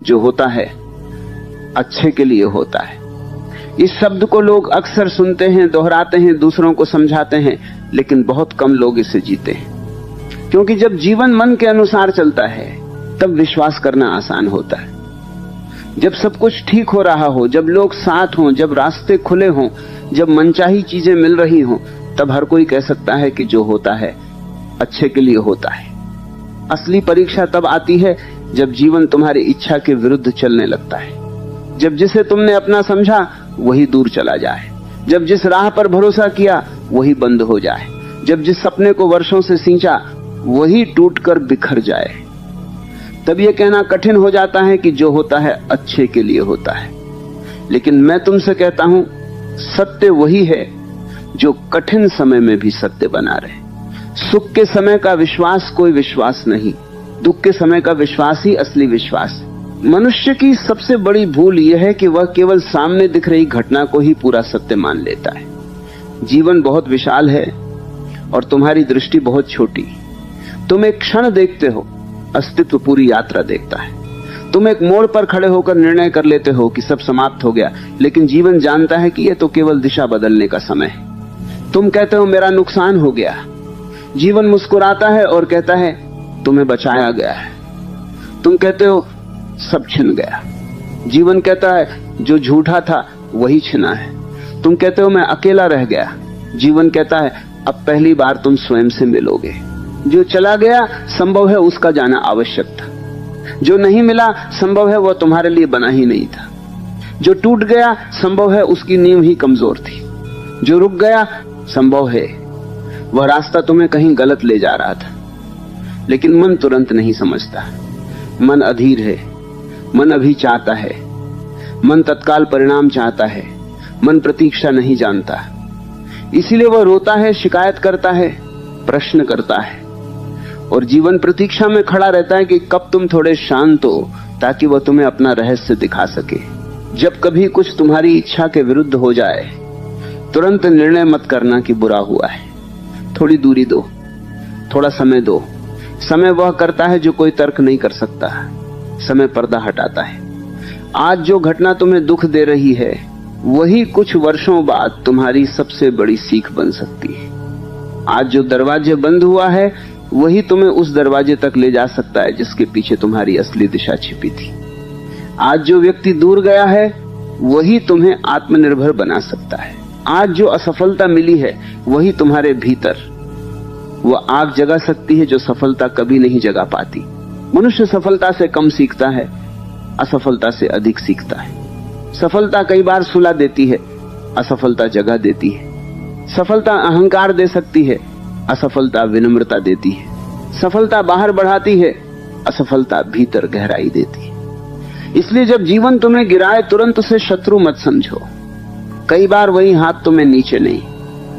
जो होता है अच्छे के लिए होता है। इस शब्द को लोग अक्सर सुनते हैं, दोहराते हैं, दूसरों को समझाते हैं, लेकिन बहुत कम लोग इसे जीते हैं। क्योंकि जब जीवन मन के अनुसार चलता है तब विश्वास करना आसान होता है। जब सब कुछ ठीक हो रहा हो, जब लोग साथ हों, जब रास्ते खुले हों, जब मनचाही चीजें मिल रही हों, तब हर कोई कह सकता है कि जो होता है अच्छे के लिए होता है। असली परीक्षा तब आती है जब जीवन तुम्हारी इच्छा के विरुद्ध चलने लगता है, जब जिसे तुमने अपना समझा वही दूर चला जाए, जब जिस राह पर भरोसा किया वही बंद हो जाए, जब जिस सपने को वर्षों से सींचा वही टूटकर बिखर जाए। तब यह कहना कठिन हो जाता है कि जो होता है अच्छे के लिए होता है। लेकिन मैं तुमसे कहता हूं, सत्य वही है जो कठिन समय में भी सत्य बना रहे। सुख के समय का विश्वास कोई विश्वास नहीं, दुख के समय का विश्वास ही असली विश्वास है। मनुष्य की सबसे बड़ी भूल यह है कि वह केवल सामने दिख रही घटना को ही पूरा सत्य मान लेता है। जीवन बहुत विशाल है और तुम्हारी दृष्टि बहुत छोटी। तुम एक क्षण देखते हो, अस्तित्व पूरी यात्रा देखता है। तुम एक मोड़ पर खड़े होकर निर्णय कर लेते हो कि सब समाप्त हो गया, लेकिन जीवन जानता है कि यह तो केवल दिशा बदलने का समय है। तुम कहते हो मेरा नुकसान हो गया, जीवन मुस्कुराता है और कहता है तुम्हें बचाया गया है। तुम कहते हो सब छिन गया, जीवन कहता है जो झूठा था वही छिना है। तुम कहते हो मैं अकेला रह गया, जीवन कहता है अब पहली बार तुम स्वयं से मिलोगे। जो चला गया संभव है उसका जाना आवश्यक था, जो नहीं मिला संभव है वह तुम्हारे लिए बना ही नहीं था, जो टूट गया संभव है उसकी नींव ही कमजोर थी, जो रुक गया संभव है वह रास्ता तुम्हें कहीं गलत ले जा रहा था। लेकिन मन तुरंत नहीं समझता, मन अधीर है, मन अभी चाहता है, मन तत्काल परिणाम चाहता है, मन प्रतीक्षा नहीं जानता। इसीलिए वह रोता है, शिकायत करता है, प्रश्न करता है, और जीवन प्रतीक्षा में खड़ा रहता है कि कब तुम थोड़े शांत हो ताकि वह तुम्हें अपना रहस्य दिखा सके। जब कभी कुछ तुम्हारी इच्छा के विरुद्ध हो जाए तुरंत निर्णय मत करना कि बुरा हुआ है। थोड़ी दूरी दो, थोड़ा समय दो। समय वह करता है जो कोई तर्क नहीं कर सकता। समय पर्दा हटाता है। आज जो घटना तुम्हें दुख दे रही है वही कुछ वर्षों बाद तुम्हारी सबसे बड़ी सीख बन सकती है। आज जो दरवाजे बंद हुआ है वही तुम्हें उस दरवाजे तक ले जा सकता है जिसके पीछे तुम्हारी असली दिशा छिपी थी। आज जो व्यक्ति दूर गया है वही तुम्हें आत्मनिर्भर बना सकता है। आज जो असफलता मिली है वही तुम्हारे भीतर वह आग जगा सकती है जो सफलता कभी नहीं जगा पाती। मनुष्य सफलता से कम सीखता है, असफलता से अधिक सीखता है। सफलता कई बार सुला देती है, असफलता जगा देती है। सफलता अहंकार दे सकती है, असफलता विनम्रता देती है। सफलता बाहर बढ़ाती है, असफलता भीतर गहराई देती है। इसलिए जब जीवन तुम्हें गिराए तुरंत उसे शत्रु मत समझो। कई बार वही हाथ तुम्हें नीचे नहीं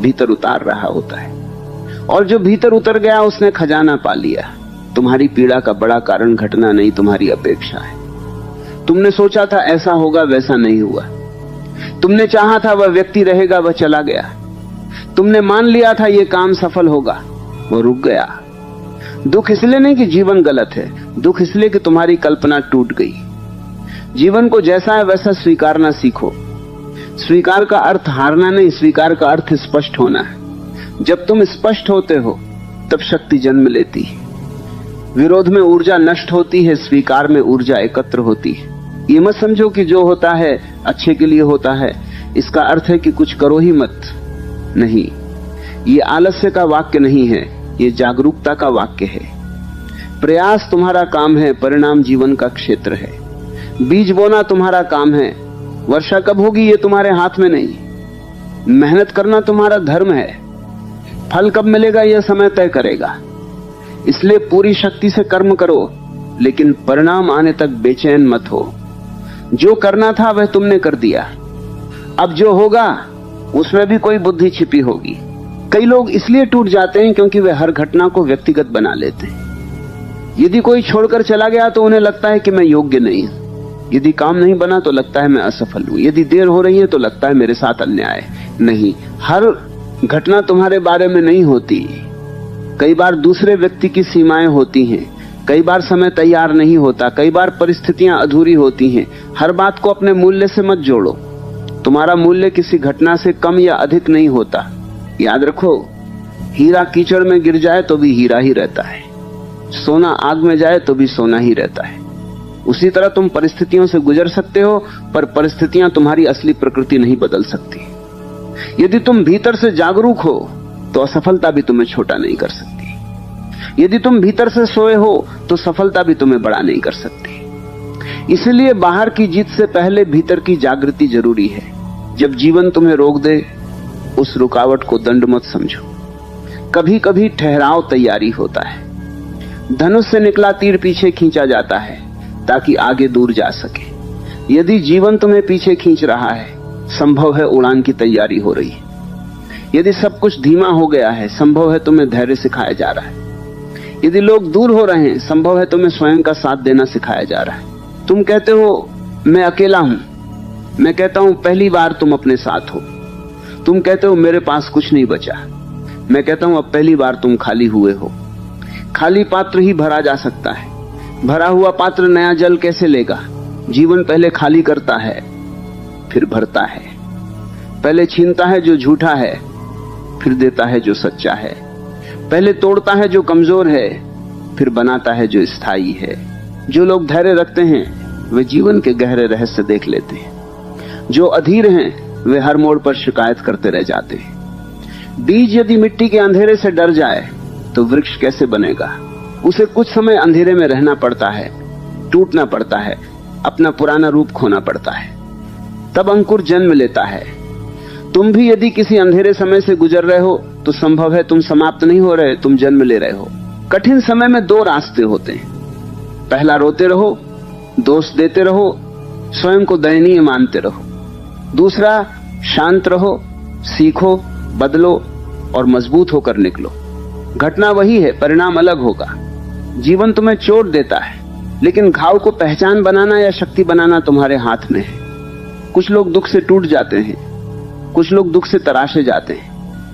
भीतर उतार रहा होता है, और जो भीतर उतर गया उसने खजाना पा लिया। तुम्हारी पीड़ा का बड़ा कारण घटना नहीं, तुम्हारी अपेक्षा है। तुमने सोचा था ऐसा होगा, वैसा नहीं हुआ। तुमने चाहा था वह व्यक्ति रहेगा, वह चला गया। तुमने मान लिया था यह काम सफल होगा, वो रुक गया। दुख इसलिए नहीं कि जीवन गलत है, दुख इसलिए कि तुम्हारी कल्पना टूट गई। जीवन को जैसा है वैसा स्वीकारना सीखो। स्वीकार का अर्थ हारना नहीं, स्वीकार का अर्थ स्पष्ट होना है। जब तुम स्पष्ट होते हो तब शक्ति जन्म लेती है। विरोध में ऊर्जा नष्ट होती है, स्वीकार में ऊर्जा एकत्र होती है। ये मत समझो कि जो होता है अच्छे के लिए होता है, इसका अर्थ है कि कुछ करो ही मत। नहीं, ये आलस्य का वाक्य नहीं है, ये जागरूकता का वाक्य है। प्रयास तुम्हारा काम है, परिणाम जीवन का क्षेत्र है। बीज बोना तुम्हारा काम है, वर्षा कब होगी ये तुम्हारे हाथ में नहीं। मेहनत करना तुम्हारा धर्म है, फल कब मिलेगा यह समय तय करेगा। इसलिए पूरी शक्ति से कर्म करो, लेकिन परिणाम आने तक बेचैन मत हो। जो करना था वह तुमने कर दिया, अब जो होगा उसमें भी कोई बुद्धि छिपी होगी। कई लोग इसलिए टूट जाते हैं क्योंकि वे हर घटना को व्यक्तिगत बना लेते हैं। यदि कोई छोड़कर चला गया तो उन्हें लगता है कि मैं योग्य नहीं हूं। यदि काम नहीं बना तो लगता है मैं असफल हूं। यदि देर हो रही है तो लगता है मेरे साथ अन्याय। नहीं, हर घटना तुम्हारे बारे में नहीं होती। कई बार दूसरे व्यक्ति की सीमाएं होती हैं, कई बार समय तैयार नहीं होता, कई बार परिस्थितियां अधूरी होती हैं। हर बात को अपने मूल्य से मत जोड़ो। तुम्हारा मूल्य किसी घटना से कम या अधिक नहीं होता। याद रखो, हीरा कीचड़ में गिर जाए तो भी हीरा ही रहता है, सोना आग में जाए तो भी सोना ही रहता है। उसी तरह तुम परिस्थितियों से गुजर सकते हो, पर परिस्थितियां तुम्हारी असली प्रकृति नहीं बदल सकती। यदि तुम भीतर से जागरूक हो तो असफलता भी तुम्हें छोटा नहीं कर सकती। यदि तुम भीतर से सोए हो तो सफलता भी तुम्हें बड़ा नहीं कर सकती। इसलिए बाहर की जीत से पहले भीतर की जागृति जरूरी है। जब जीवन तुम्हें रोक दे, उस रुकावट को दंड मत समझो। कभी कभी ठहराव तैयारी होता है। धनुष से निकला तीर पीछे खींचा जाता है ताकि आगे दूर जा सके। यदि जीवन तुम्हें पीछे खींच रहा है, संभव है उड़ान की तैयारी हो रही है। यदि सब कुछ धीमा हो गया है, संभव है तुम्हें धैर्य सिखाया जा रहा है। यदि लोग दूर हो रहे हैं, संभव है तुम्हें स्वयं का साथ देना सिखाया जा रहा है। तुम कहते हो मैं अकेला हूं, मैं कहता हूं पहली बार तुम अपने साथ हो। तुम कहते हो मेरे पास कुछ नहीं बचा, मैं कहता हूं अब पहली बार तुम खाली हुए हो। खाली पात्र ही भरा जा सकता है, भरा हुआ पात्र नया जल कैसे लेगा? जीवन पहले खाली करता है, फिर भरता है। पहले छीनता है जो झूठा है, फिर देता है जो सच्चा है। पहले तोड़ता है जो कमजोर है, फिर बनाता है जो स्थायी है। जो लोग धैर्य रखते हैं वे जीवन के गहरे रहस्य देख लेते हैं। जो अधीर हैं वे हर मोड़ पर शिकायत करते रह जाते हैं। बीज यदि मिट्टी के अंधेरे से डर जाए तो वृक्ष कैसे बनेगा? उसे कुछ समय अंधेरे में रहना पड़ता है, टूटना पड़ता है, अपना पुराना रूप खोना पड़ता है, तब अंकुर जन्म लेता है। तुम भी यदि किसी अंधेरे समय से गुजर रहे हो तो संभव है तुम समाप्त नहीं हो रहे, तुम जन्म ले रहे हो। कठिन समय में दो रास्ते होते हैं। पहला, रोते रहो, दोष देते रहो, स्वयं को दयनीय मानते रहो। दूसरा, शांत रहो, सीखो, बदलो और मजबूत होकर निकलो। घटना वही है, परिणाम अलग होगा। जीवन तुम्हें चोट देता है, लेकिन घाव को पहचान बनाना या शक्ति बनाना तुम्हारे हाथ में है। कुछ लोग दुख से टूट जाते हैं, कुछ लोग दुख से तराशे जाते हैं।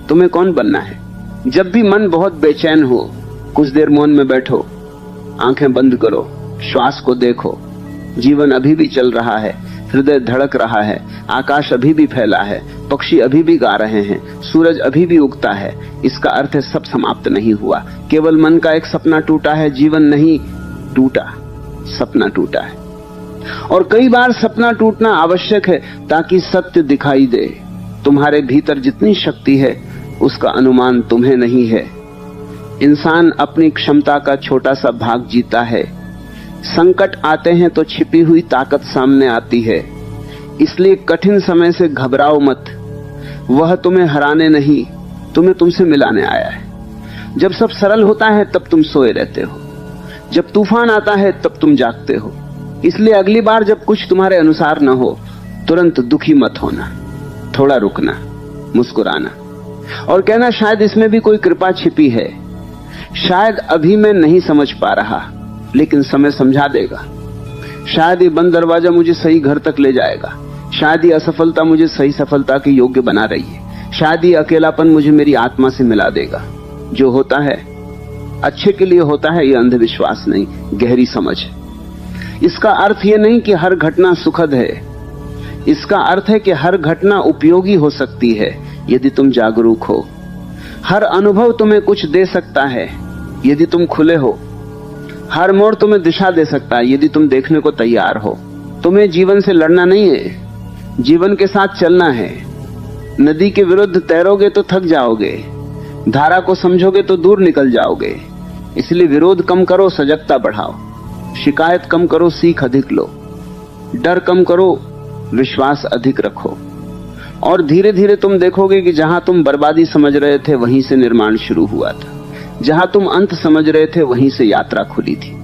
तुम्हें कौन बनना है? जब भी मन बहुत बेचैन हो, कुछ देर मौन में बैठो, आंखें बंद करो, श्वास को देखो। जीवन अभी भी चल रहा है, हृदय धड़क रहा है, आकाश अभी भी फैला है, पक्षी अभी भी गा रहे हैं, सूरज अभी भी उगता है। इसका अर्थ है सब समाप्त नहीं हुआ, केवल मन का एक सपना टूटा है। जीवन नहीं टूटा, सपना टूटा है। और कई बार सपना टूटना आवश्यक है ताकि सत्य दिखाई दे। तुम्हारे भीतर जितनी शक्ति है उसका अनुमान तुम्हें नहीं है। इंसान अपनी क्षमता का छोटा सा भाग जीता है। संकट आते हैं तो छिपी हुई ताकत सामने आती है। इसलिए कठिन समय से घबराओ मत, वह तुम्हें हराने नहीं, तुम्हें तुमसे मिलाने आया है। जब सब सरल होता है तब तुम सोए रहते हो, जब तूफान आता है तब तुम जागते हो। इसलिए अगली बार जब कुछ तुम्हारे अनुसार न हो, तुरंत दुखी मत होना, थोड़ा रुकना, मुस्कुराना और कहना शायद इसमें भी कोई कृपा छिपी है। शायद अभी मैं नहीं समझ पा रहा, लेकिन समय समझा देगा। शायद ये बंद दरवाजा मुझे सही घर तक ले जाएगा। शायद ये असफलता मुझे सही सफलता के योग्य बना रही है। शायद ये अकेलापन मुझे मेरी आत्मा से मिला देगा। जो होता है अच्छे के लिए होता है, ये अंधविश्वास नहीं, गहरी समझ। इसका अर्थ ये नहीं कि हर घटना सुखद है, इसका अर्थ है कि हर घटना उपयोगी हो सकती है यदि तुम जागरूक हो। हर अनुभव तुम्हें कुछ दे सकता है यदि तुम खुले हो। हर मोड़ तुम्हें दिशा दे सकता है यदि तुम देखने को तैयार हो। तुम्हें जीवन से लड़ना नहीं है, जीवन के साथ चलना है। नदी के विरुद्ध तैरोगे तो थक जाओगे, धारा को समझोगे तो दूर निकल जाओगे। इसलिए विरोध कम करो, सजगता बढ़ाओ। शिकायत कम करो, सीख अधिक लो। डर कम करो, विश्वास अधिक रखो। और धीरे धीरे तुम देखोगे कि जहां तुम बर्बादी समझ रहे थे वहीं से निर्माण शुरू हुआ था, जहां तुम अंत समझ रहे थे वहीं से यात्रा खुली थी।